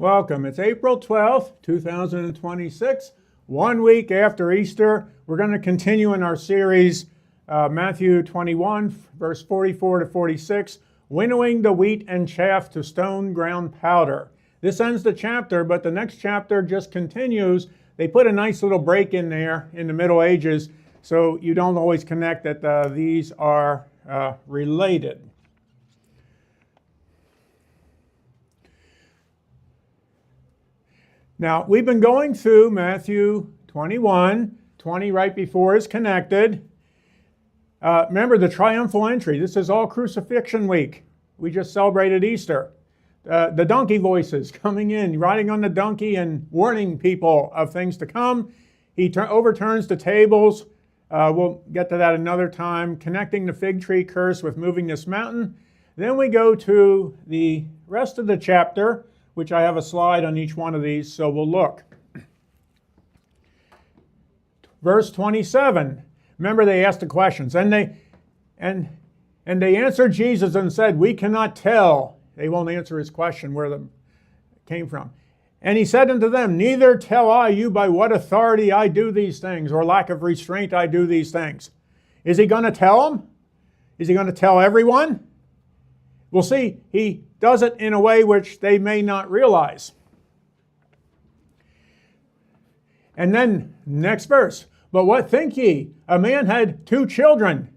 Welcome. It's April 12th, 2026, 1 week after Easter. We're going to continue in our series, Matthew 21, verse 44 to 46, Winnowing the wheat and chaff to stone ground powder. This ends the chapter, but the next chapter just continues. They put a nice little break in there in the Middle Ages, so you don't always connect that these are related. Now, we've been going through Matthew 21, 20 right before is connected. Remember the triumphal entry. This is all crucifixion week. We just celebrated Easter. The donkey voices coming in, riding on the donkey and warning people of things to come. He overturns the tables. We'll get to that another time. Connecting the fig tree curse with moving this mountain. Then we go to the rest of the chapter, which I have a slide on each one of these, so we'll look. Verse 27. Remember, they asked the questions, and they answered Jesus and said, "We cannot tell." They won't answer his question where it came from. And he said unto them, "Neither tell I you by what authority I do these things, or lack of restraint I do these things." Is he going to tell them? Is he going to tell everyone? We'll see. He does it in a way which they may not realize. And then, next verse. "But what think ye? A man had 2 children.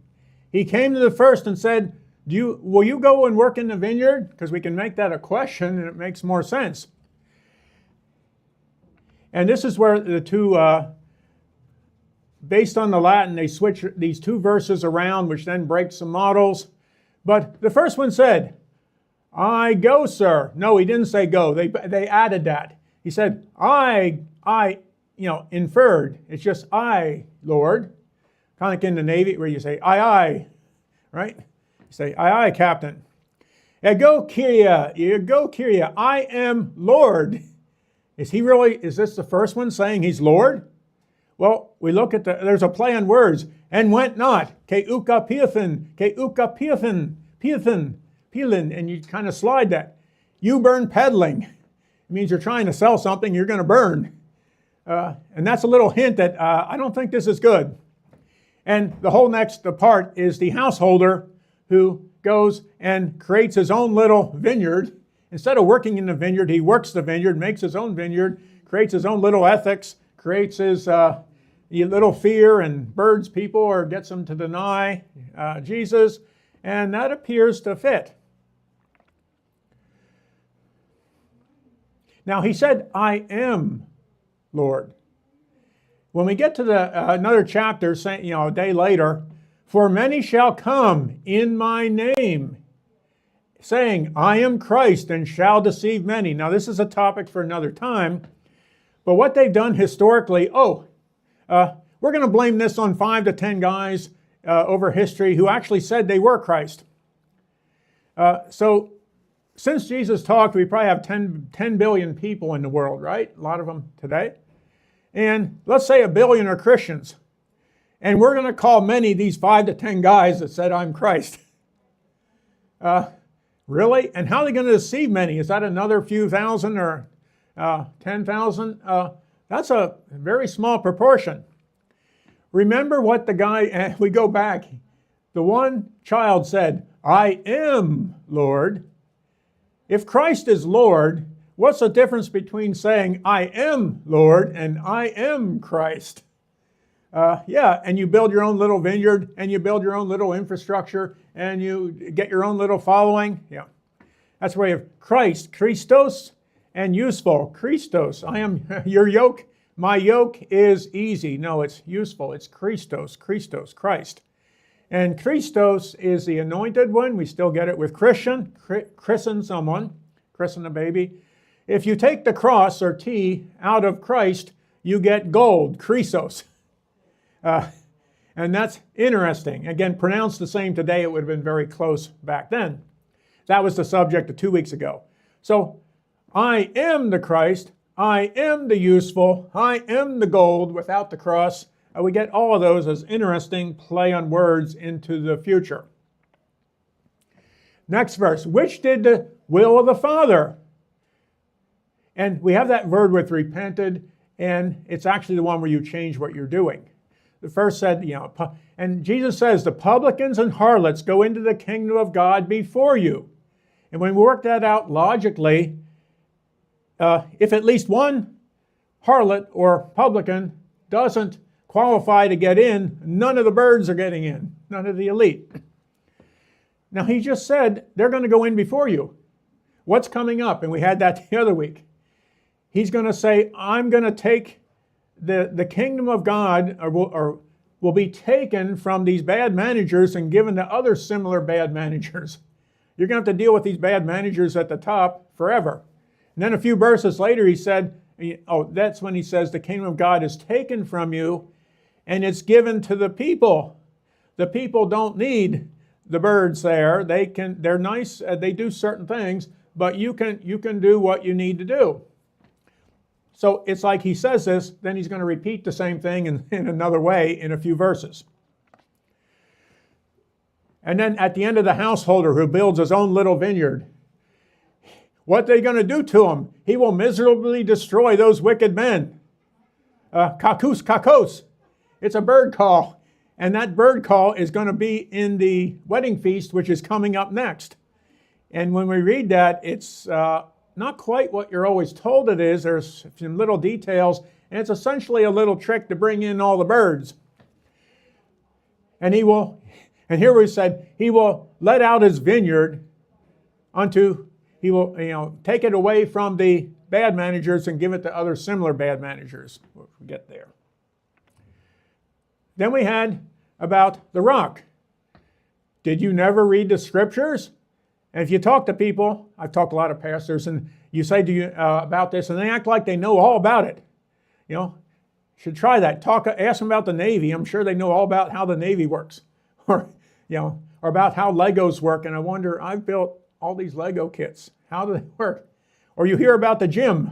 He came to the first and said, will you go and work in the vineyard?" Because we can make that a question and it makes more sense. And this is where the two, based on the Latin, they switch these 2 verses around, which then breaks some models. But the first one said, "I go, sir." No, he didn't say go. They added that. He said, I, inferred. It's just I, Lord. Kind of like in the Navy where you say, aye, right? You say, aye, Captain. Ego Kyria, I am Lord. Is this the first one saying he's Lord? Well, we look at there's a play on words. "And went not, ke uka pilin," and you kind of slide that. You burn peddling. It means you're trying to sell something you're going to burn. And that's a little hint that I don't think this is good. And the whole next part is the householder who goes and creates his own little vineyard. Instead of working in the vineyard, he works the vineyard, makes his own vineyard, creates his own little ethics, creates his little fear and birds people or gets them to deny Jesus. And that appears to fit. Now, he said, "I am Lord." When we get to another chapter, a day later, "For many shall come in my name, saying, I am Christ, and shall deceive many." Now, this is a topic for another time. But what they've done historically, we're going to blame this on 5 to 10 guys over history who actually said they were Christ. So since Jesus talked, we probably have 10 billion people in the world, right? A lot of them today. And let's say 1 billion are Christians. And we're going to call many these 5 to 10 guys that said, "I'm Christ." Really? And how are they going to deceive many? Is that another few thousand or 10,000? That's a very small proportion. Remember what the guy, we go back, the one child said, "I am Lord." If Christ is Lord, what's the difference between saying "I am Lord" and "I am Christ"? And you build your own little vineyard, and you build your own little infrastructure, and you get your own little following. Yeah, that's where you have Christ, Christos, and useful. Christos, I am your yoke. My yoke is easy. No, it's useful. It's Christos, Christ. And Christos is the anointed one. We still get it with Christian, christen someone, christen a baby. If you take the cross or T out of Christ, you get gold, Christos. And that's interesting. Again, pronounced the same today, it would have been very close back then. That was the subject of 2 weeks ago. So, I am the Christ. I am the useful. I am the gold without the cross. We get all of those as interesting play on words into the future. Next verse. "Which did the will of the Father?" And we have that word with repented, and it's actually the one where you change what you're doing. The first said, and Jesus says, the publicans and harlots go into the kingdom of God before you. And when we work that out logically, if at least one harlot or publican doesn't qualify to get in, none of the birds are getting in, none of the elite. Now he just said they're going to go in before you. What's coming up? And we had that the other week. He's going to say, I'm going to take the kingdom of God, or will be taken from these bad managers and given to other similar bad managers. You're going to have to deal with these bad managers at the top forever. And then a few verses later he said, that's when he says the kingdom of God is taken from you and it's given to the people. The people don't need the birds there. They're nice, they do certain things, but you can do what you need to do. So it's like he says this, then he's going to repeat the same thing in another way in a few verses. And then at the end of the householder who builds his own little vineyard, what are they going to do to him? He will miserably destroy those wicked men. Kakus, kakos. It's a bird call. And that bird call is going to be in the wedding feast, which is coming up next. And when we read that, it's not quite what you're always told it is. There's some little details, and it's essentially a little trick to bring in all the birds. And here we said, he will let out his vineyard he will take it away from the bad managers and give it to other similar bad managers. We'll get there. Then we had about the rock. Did you never read the scriptures? And if you talk to people, I've talked to a lot of pastors, and you say to you about this, and they act like they know all about it. Should try that. Ask them about the Navy. I'm sure they know all about how the Navy works, or about how Legos work. And I wonder, I've built all these Lego kits. How do they work? Or you hear about the gym.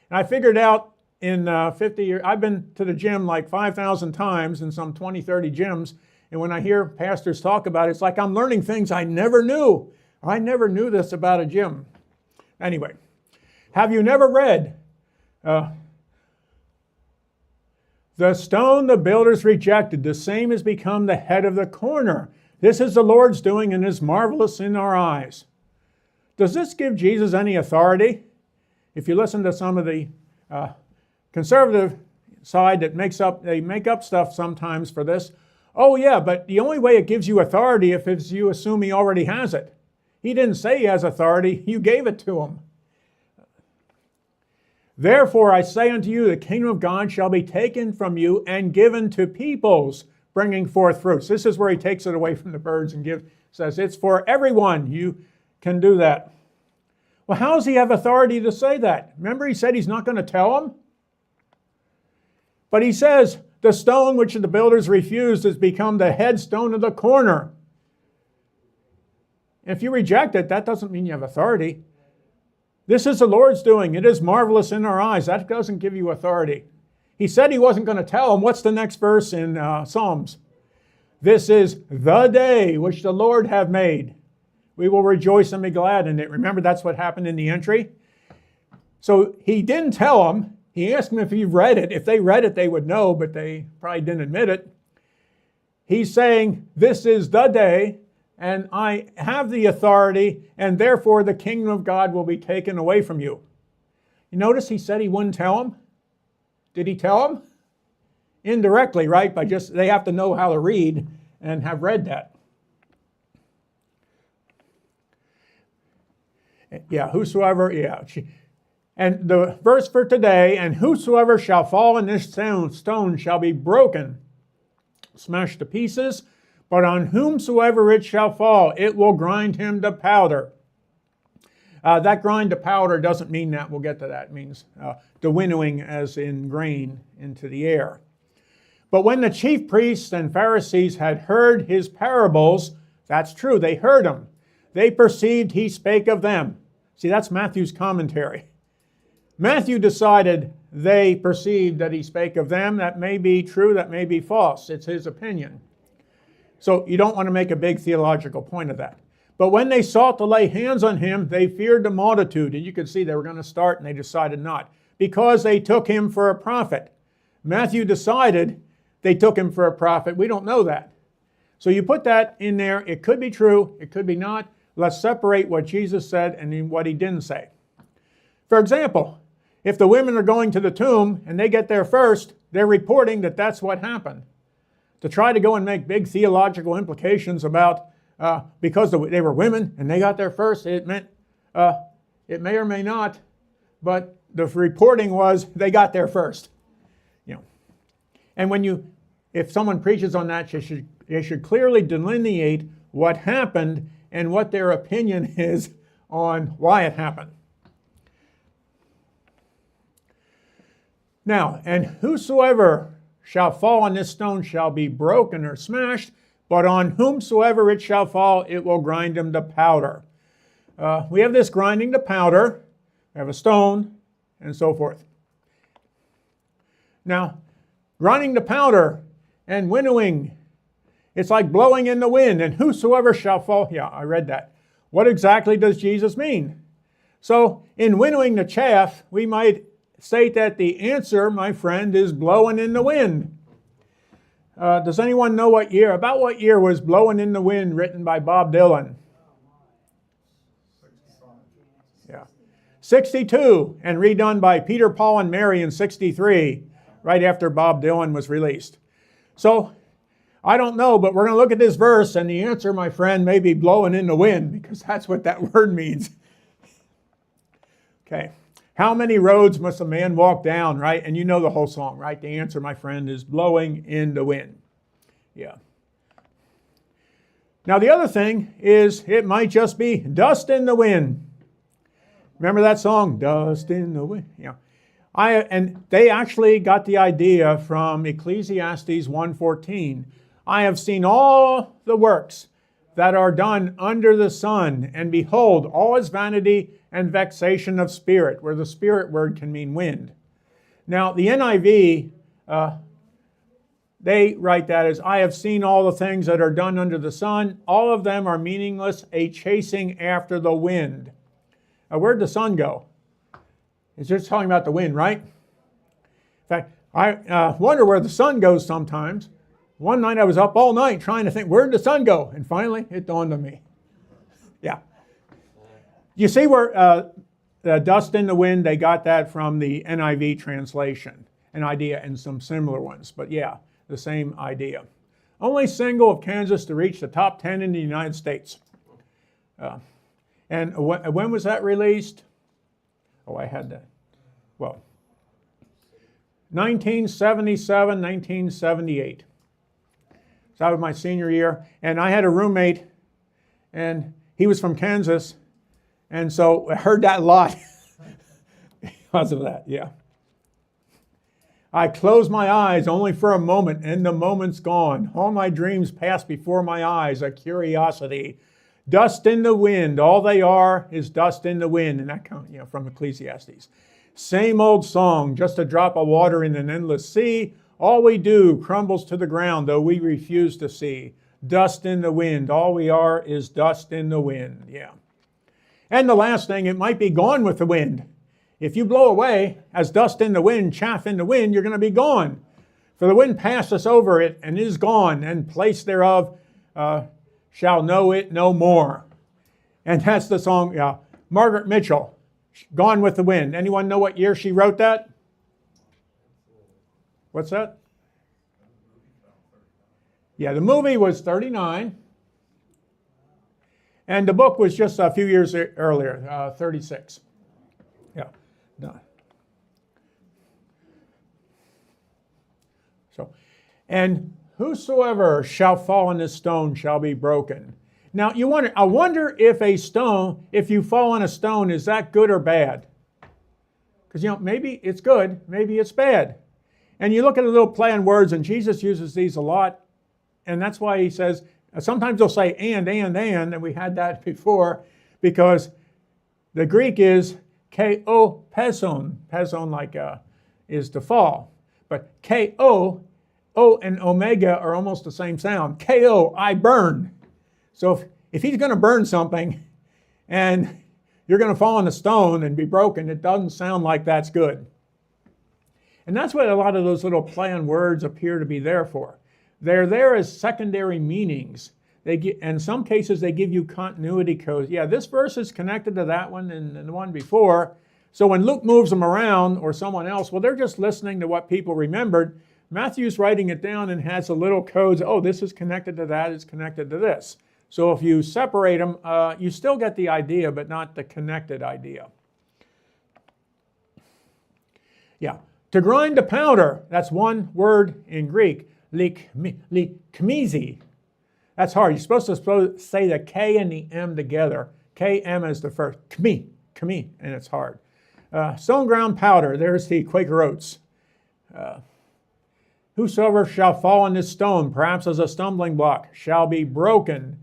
And I figured out in 50 years, I've been to the gym like 5,000 times in some 20, 30 gyms. And when I hear pastors talk about it, it's like I'm learning things I never knew. I never knew this about a gym. Anyway, have you never read the stone the builders rejected, the same has become the head of the corner. This is the Lord's doing and is marvelous in our eyes. Does this give Jesus any authority? If you listen to some of the conservative side that they make up stuff sometimes for this. Oh yeah, but the only way it gives you authority if you assume he already has it. He didn't say he has authority, you gave it to him. Therefore I say unto you, the kingdom of God shall be taken from you and given to peoples, bringing forth fruits. This is where he takes it away from the birds and says it's for everyone. You can do that. Well, how does he have authority to say that? Remember he said he's not going to tell them? But he says, the stone which the builders refused has become the headstone of the corner. If you reject it, that doesn't mean you have authority. This is the Lord's doing. It is marvelous in our eyes. That doesn't give you authority. He said he wasn't going to tell them. What's the next verse in Psalms? This is the day which the Lord hath made. We will rejoice and be glad in it. Remember, that's what happened in the entry. So he didn't tell them. He asked them if he read it. If they read it, they would know, but they probably didn't admit it. He's saying, this is the day, and I have the authority, and therefore the kingdom of God will be taken away from you. You notice he said he wouldn't tell them? Did he tell them? Indirectly, right? They have to know how to read and have read that. Yeah, whosoever, yeah. And the verse for today, and whosoever shall fall in this stone shall be broken, smashed to pieces, but on whomsoever it shall fall, it will grind him to powder. That grind to powder doesn't mean that. We'll get to that. It means the winnowing as in grain into the air. But when the chief priests and Pharisees had heard his parables, that's true, they heard them. They perceived he spake of them. See, that's Matthew's commentary. Matthew decided they perceived that he spake of them. That may be true, that may be false. It's his opinion. So you don't want to make a big theological point of that. But when they sought to lay hands on him, they feared the multitude. And you could see they were going to start, and they decided not, because they took him for a prophet. Matthew decided they took him for a prophet. We don't know that. So you put that in there. It could be true. It could be not. Let's separate what Jesus said and what he didn't say. For example, if the women are going to the tomb and they get there first, they're reporting that that's what happened. To try to go and make big theological implications about because they were women and they got there first, it meant it may or may not, but the reporting was they got there first. And if someone preaches on that, they should clearly delineate what happened and what their opinion is on why it happened. Now, and whosoever shall fall on this stone shall be broken or smashed, but on whomsoever it shall fall, it will grind him to powder. We have this grinding to powder. We have a stone, and so forth. Now, grinding to powder and winnowing, it's like blowing in the wind, and whosoever shall fall. Yeah, I read that. What exactly does Jesus mean? So, in winnowing the chaff, we might state that the answer, my friend, is blowing in the wind. Does anyone know about what year was Blowing in the Wind written by Bob Dylan? 62, and redone by Peter, Paul, and Mary in 63, right after Bob Dylan was released. So, I don't know, but we're going to look at this verse, and the answer, my friend, may be blowing in the wind, because that's what that word means. Okay. How many roads must a man walk down, right? And you know the whole song, right? The answer, my friend, is blowing in the wind. Yeah. Now, the other thing is it might just be dust in the wind. Remember that song, Dust in the Wind? Yeah. And they actually got the idea from Ecclesiastes 1:14. I have seen all the works that are done under the sun, and behold, all is vanity and vexation of spirit, where the spirit word can mean wind. Now, the NIV, they write that as, I have seen all the things that are done under the sun. All of them are meaningless, a chasing after the wind. Where'd the sun go? It's just talking about the wind, right? In fact, I wonder where the sun goes sometimes. One night I was up all night trying to think, where'd the sun go? And finally, it dawned on me. Yeah. You see where the dust in the wind, they got that from the NIV translation, an idea, and some similar ones. But yeah, the same idea. Only single of Kansas to reach the top 10 in the United States. And when was that released? Oh, I had that. Well, 1977, 1978. So that was my senior year. And I had a roommate, and he was from Kansas. And so I heard that a lot because of that, yeah. I close my eyes only for a moment, and the moment's gone. All my dreams pass before my eyes, a curiosity. Dust in the wind, all they are is dust in the wind. And that comes, from Ecclesiastes. Same old song, just a drop of water in an endless sea. All we do crumbles to the ground, though we refuse to see. Dust in the wind, all we are is dust in the wind, yeah. And the last thing, it might be gone with the wind. If you blow away as dust in the wind, chaff in the wind, you're going to be gone. For the wind passeth over it and is gone, and place thereof shall know it no more. And that's the song, Margaret Mitchell, Gone with the Wind. Anyone know what year she wrote that? What's that? Yeah, the movie was 39. And the book was just a few years earlier, 36. Yeah. No. So, and whosoever shall fall on this stone shall be broken. Now, I wonder if if you fall on a stone, is that good or bad? Because, maybe it's good, maybe it's bad. And you look at a little play on words, and Jesus uses these a lot. And that's why he says, sometimes they'll say and we had that before, because the Greek is ko peson. Peson is to fall. But ko, O and omega are almost the same sound. Ko, I burn. So if he's going to burn something and you're going to fall on a stone and be broken, it doesn't sound like that's good. And that's what a lot of those little play on words appear to be there for. They're there as secondary meanings. In some cases, they give you continuity codes. Yeah, this verse is connected to that one and the one before. So when Luke moves them around, or someone else, well, they're just listening to what people remembered. Matthew's writing it down and has a little codes. Oh, this is connected to that, it's connected to this. So if you separate them, you still get the idea, but not the connected idea. Yeah, to grind to powder, that's one word in Greek, likmezi. That's hard. You're supposed to say the K and the M together. KM is the first. Kmi, and it's hard. Stone ground powder, there's the Quaker Oats. Whosoever shall fall on this stone, perhaps as a stumbling block, shall be broken,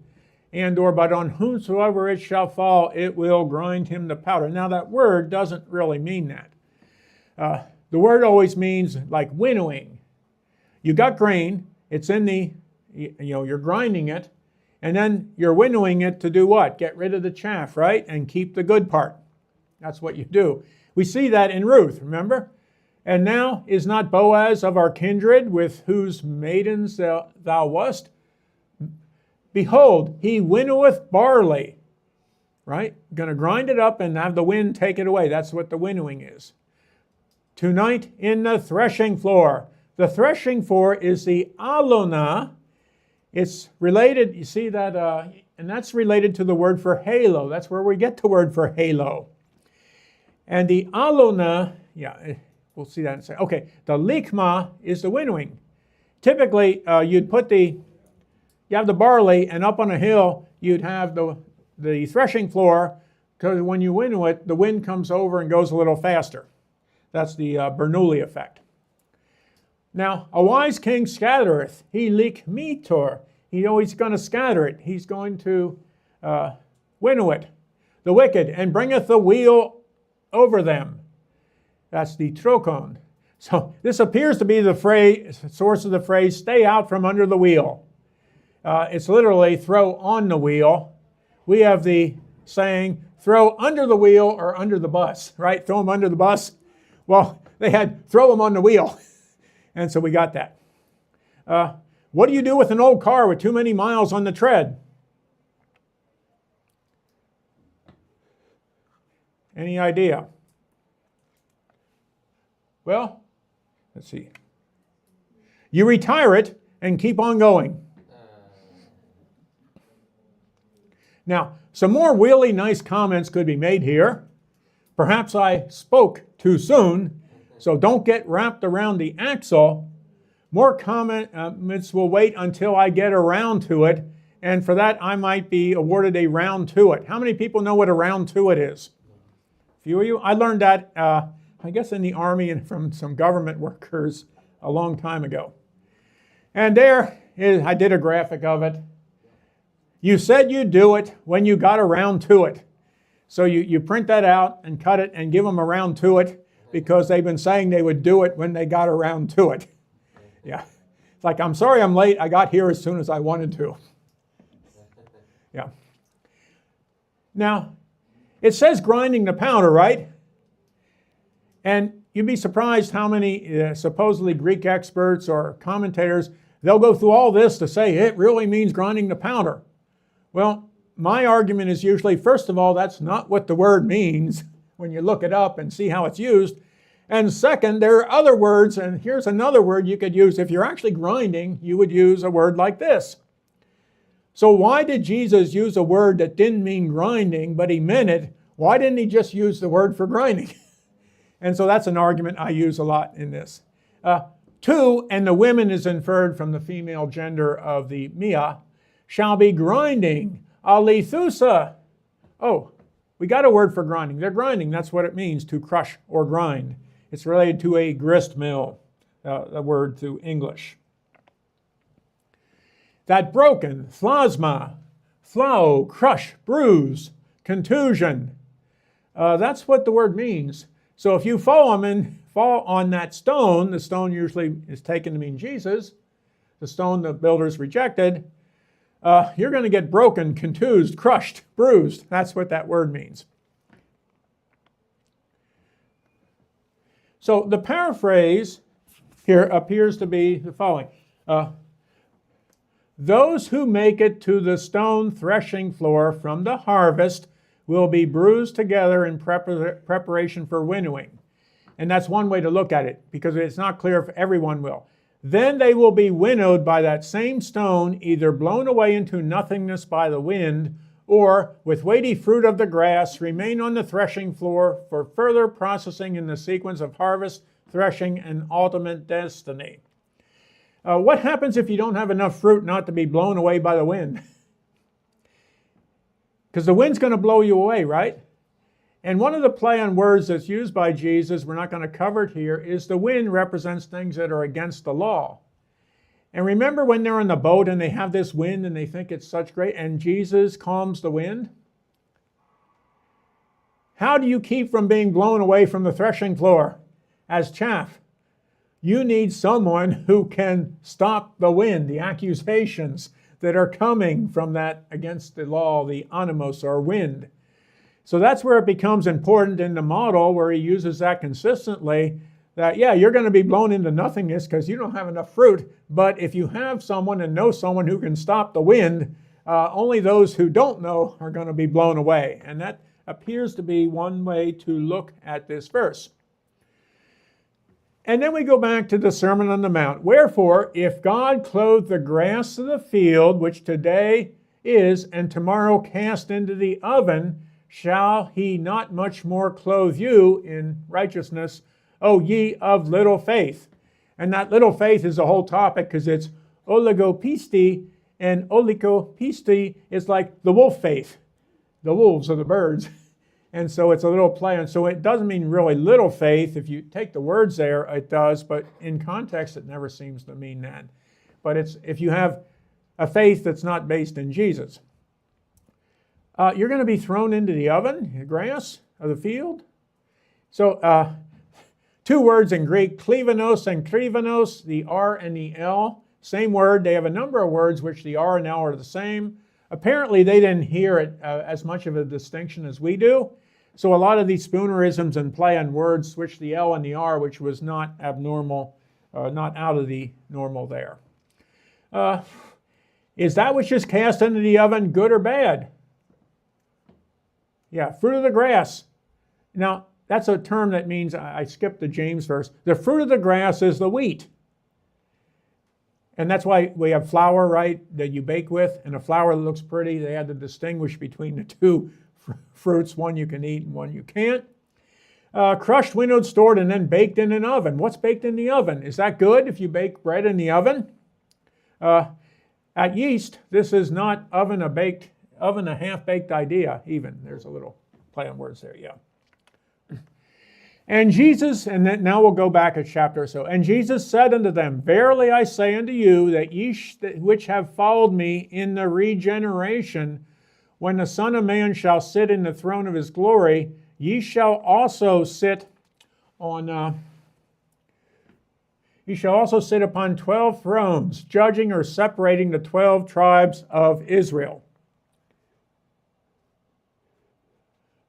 but on whomsoever it shall fall, it will grind him to powder. Now that word doesn't really mean that. The word always means like winnowing. You got grain, it's in the, you're grinding it, and then you're winnowing it to do what? Get rid of the chaff, right? And keep the good part. That's what you do. We see that in Ruth, remember? And now is not Boaz of our kindred, with whose maidens thou wast? Behold, he winnoweth barley, right? Going to grind it up and have the wind take it away. That's what the winnowing is. Tonight in the threshing floor. The threshing floor is the alona. It's related, you see that, and that's related to the word for halo. That's where we get the word for halo. And the alona, yeah, we'll see that in a second. Okay, the likma is the winnowing. Typically, you'd put you have the barley, and up on a hill, you'd have the threshing floor, because when you winnow it, the wind comes over and goes a little faster. That's the Bernoulli effect. Now, a wise king scattereth, he likmitor. He's going to scatter it. He's going to winnow it. The wicked, and bringeth the wheel over them. That's the trokon. So this appears to be the source of the phrase, stay out from under the wheel. It's literally throw on the wheel. We have the saying, throw under the wheel or under the bus, right? Throw them under the bus. Well, they had throw them on the wheel. And so we got that. What do you do with an old car with too many miles on the tread? Any idea? Well, let's see. You retire it and keep on going. Now, some more really nice comments could be made here. Perhaps I spoke too soon, so don't get wrapped around the axle. More comments will wait until I get around to it, and for that I might be awarded a round to it. How many people know what a round to it is? A few of you? I learned that, I guess, in the Army and from some government workers a long time ago. And I did a graphic of it. You said you'd do it when you got around to it. So you print that out and cut it and give them a round to it, because they've been saying they would do it when they got around to it. Yeah. It's like, I'm sorry I'm late. I got here as soon as I wanted to. Yeah. Now, it says grinding the powder, right? And you'd be surprised how many supposedly Greek experts or commentators, they'll go through all this to say it really means grinding the powder. Well, my argument is usually, first of all, that's not what the word means when you look it up and see how it's used. And second, there are other words, and here's another word you could use. If you're actually grinding, you would use a word like this. So why did Jesus use a word that didn't mean grinding, but he meant it? Why didn't he just use the word for grinding? And so that's an argument I use a lot in this. Two, and the women is inferred from the female gender of the Mia, shall be grinding. Alithusa. Oh, we got a word for grinding. They're grinding. That's what it means, to crush or grind. It's related to a grist mill, a word through English. That broken, thlasma, flow, crush, bruise, contusion. That's what the word means. So if you fall on that stone, the stone usually is taken to mean Jesus, the stone the builders rejected, you're going to get broken, contused, crushed, bruised. That's what that word means. So the paraphrase here appears to be the following. Those who make it to the stone threshing floor from the harvest will be bruised together in preparation for winnowing. And that's one way to look at it, because it's not clear if everyone will. Then they will be winnowed by that same stone, either blown away into nothingness by the wind, or with weighty fruit of the grass, remain on the threshing floor for further processing in the sequence of harvest, threshing, and ultimate destiny. What happens if you don't have enough fruit not to be blown away by the wind? Because the wind's going to blow you away, right? And one of the play on words that's used by Jesus, we're not going to cover it here, is the wind represents things that are against the law. And remember when they're in the boat and they have this wind and they think it's such great, and Jesus calms the wind? How do you keep from being blown away from the threshing floor as chaff? You need someone who can stop the wind, the accusations that are coming from that against the law, the animos or wind. So that's where it becomes important in the model, where he uses that consistently, that, yeah, you're going to be blown into nothingness because you don't have enough fruit, but if you have someone and know someone who can stop the wind, only those who don't know are going to be blown away. And that appears to be one way to look at this verse. And then we go back to the Sermon on the Mount. Wherefore, if God clothe the grass of the field, which today is, and tomorrow cast into the oven, shall he not much more clothe you in righteousness, O ye of little faith? And that little faith is a whole topic, because it's oligopisti, and oligopisti is like the wolf faith. The wolves are the birds. And so it's a little play. And so it doesn't mean really little faith. If you take the words there, it does. But in context, it never seems to mean that. But it's if you have a faith that's not based in Jesus. You're going to be thrown into the oven, the grass of the field. So two words in Greek, klevanos and krivanos, the R and the L. Same word. They have a number of words which the R and L are the same. Apparently, they didn't hear it as much of a distinction as we do. So a lot of these Spoonerisms and play on words switch the L and the R, which was not abnormal, not out of the normal there. Is that which is cast into the oven good or bad? Yeah, fruit of the grass. Now, that's a term that means, I skipped the James verse, the fruit of the grass is the wheat. And that's why we have flour, right, that you bake with, and a flour that looks pretty. They had to distinguish between the two fruits, one you can eat and one you can't. Crushed, winnowed, stored, and then baked in an oven. What's baked in the oven? Is that good if you bake bread in the oven? At yeast, this is not oven a half-baked idea even. There's a little play on words there, yeah. And Jesus, and then now we'll go back a chapter or so. And Jesus said unto them, Verily I say unto you, that ye which have followed me in the regeneration, when the Son of Man shall sit in the throne of his glory, ye shall also sit on... He shall also sit upon 12 thrones, judging or separating the 12 tribes of Israel.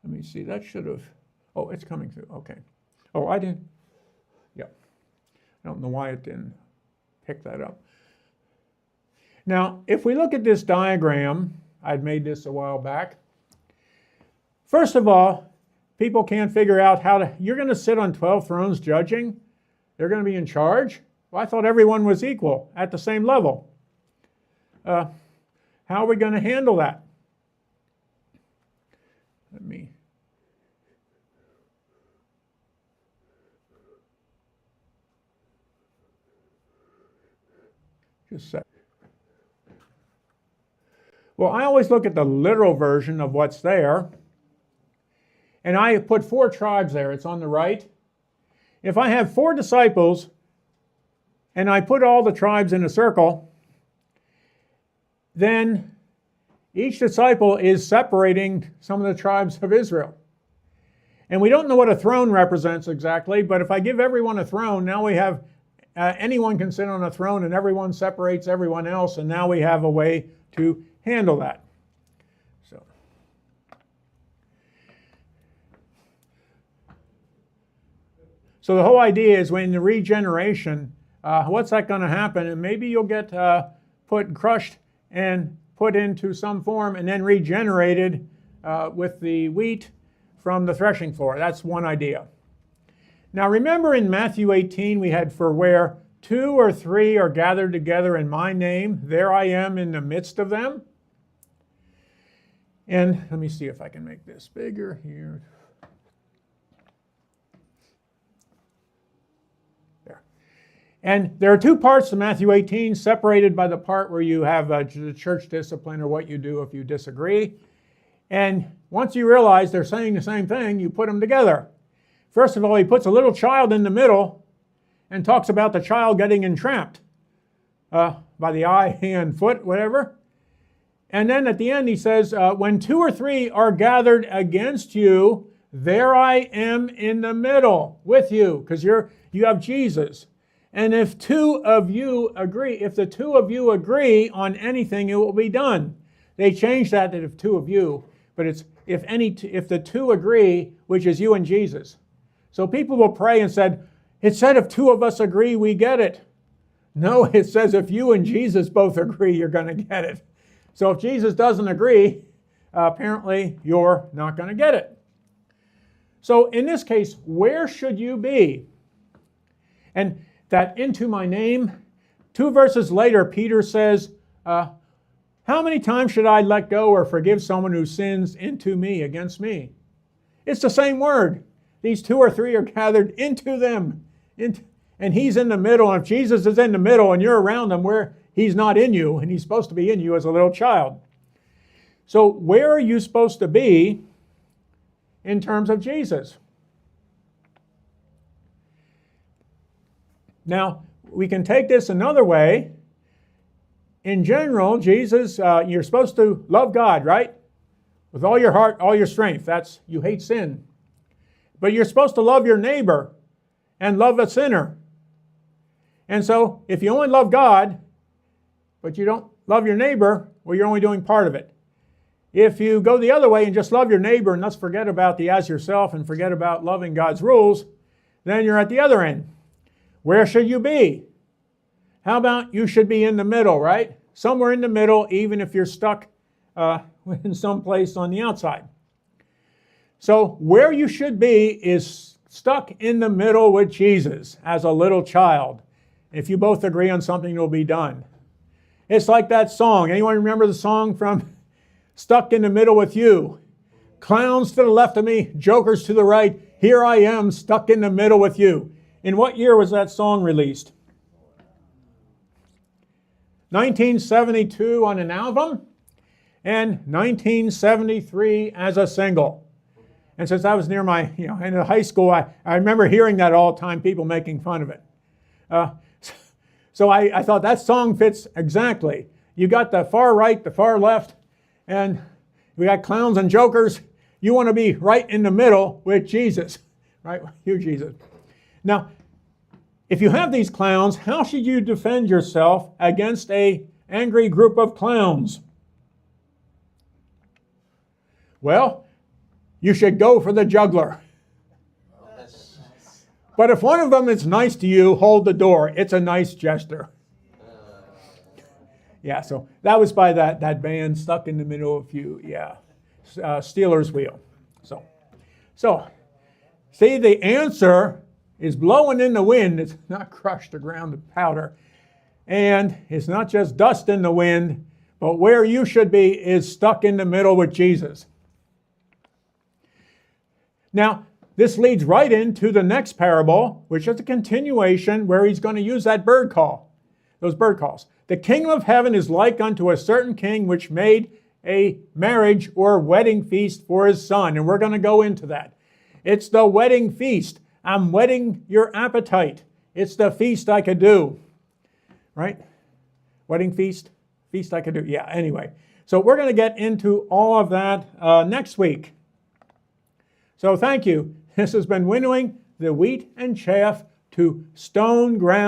Let me see, that should have... Oh, it's coming through, okay. Oh, I didn't... Yeah. I don't know why it didn't pick that up. Now, if we look at this diagram, I'd made this a while back. First of all, people can't figure out how to... You're going to sit on 12 thrones judging? They're going to be in charge? Well, I thought everyone was equal at the same level. How are we going to handle that? Let me... Just a sec. Well, I always look at the literal version of what's there. And I put 4 tribes there. It's on the right. If I have 4 disciples, and I put all the tribes in a circle, then each disciple is separating some of the tribes of Israel. And we don't know what a throne represents exactly, but if I give everyone a throne, now we have anyone can sit on a throne and everyone separates everyone else, and now we have a way to handle that. So the whole idea is when the regeneration, what's that going to happen? And maybe you'll get crushed and put into some form and then regenerated with the wheat from the threshing floor. That's one idea. Now remember in Matthew 18 we had, for where 2 or 3 are gathered together in my name, there I am in the midst of them. And let me see if I can make this bigger here. And there are 2 parts to Matthew 18, separated by the part where you have the church discipline, or what you do if you disagree. And once you realize they're saying the same thing, you put them together. First of all, he puts a little child in the middle and talks about the child getting entrapped by the eye, hand, foot, whatever. And then at the end he says, when 2 or 3 are gathered against you, there I am in the middle with you, because you have Jesus. And if 2 of you agree, if the 2 of you agree on anything, it will be done. They changed that to if 2 of you, but it's if the 2 agree, which is you and Jesus. So people will pray and said, it said if 2 of us agree, we get it. No, it says if you and Jesus both agree, you're going to get it. So if Jesus doesn't agree, apparently you're not going to get it. So in this case, where should you be? And that into my name, 2 verses later, Peter says, how many times should I let go or forgive someone who sins into me, against me? It's the same word. These 2 or 3 are gathered into them. And he's in the middle. And if Jesus is in the middle and you're around him where he's not in you, and he's supposed to be in you as a little child. So where are you supposed to be in terms of Jesus? Now, we can take this another way. In general, Jesus, you're supposed to love God, right? With all your heart, all your strength. That's, you hate sin. But you're supposed to love your neighbor and love a sinner. And so, if you only love God, but you don't love your neighbor, well, you're only doing part of it. If you go the other way and just love your neighbor and let's forget about the as yourself and forget about loving God's rules, then you're at the other end. Where should you be? How about you should be in the middle, right? Somewhere in the middle, even if you're stuck in some place on the outside. So where you should be is stuck in the middle with Jesus as a little child. If you both agree on something, it will be done. It's like that song. Anyone remember the song from Stuck in the Middle with You? Clowns to the left of me, jokers to the right. Here I am, stuck in the middle with you. In what year was that song released? 1972 on an album, and 1973 as a single. And since I was near my, in high school, I remember hearing that all the time, people making fun of it. So I thought that song fits exactly. You got the far right, the far left, and we got clowns and jokers. You want to be right in the middle with Jesus, right? You, Jesus. Now, if you have these clowns, how should you defend yourself against an angry group of clowns? Well, you should go for the juggler. But if one of them is nice to you, hold the door. It's a nice gesture. Yeah, so that was by that band, Stuck in the Middle of You. Yeah, Steelers Wheel. So, see, the answer is blowing in the wind. It's not crushed to ground to powder. And it's not just dust in the wind, but where you should be is stuck in the middle with Jesus. Now, this leads right into the next parable, which is a continuation where he's going to use that bird call, those bird calls. The kingdom of heaven is like unto a certain king which made a marriage or wedding feast for his son. And we're going to go into that. It's the wedding feast. I'm whetting your appetite. It's the feast I could do. Right? Wedding feast? Feast I could do. Yeah, anyway. So we're going to get into all of that next week. So thank you. This has been Winnowing the Wheat and Chaff to Stone Ground.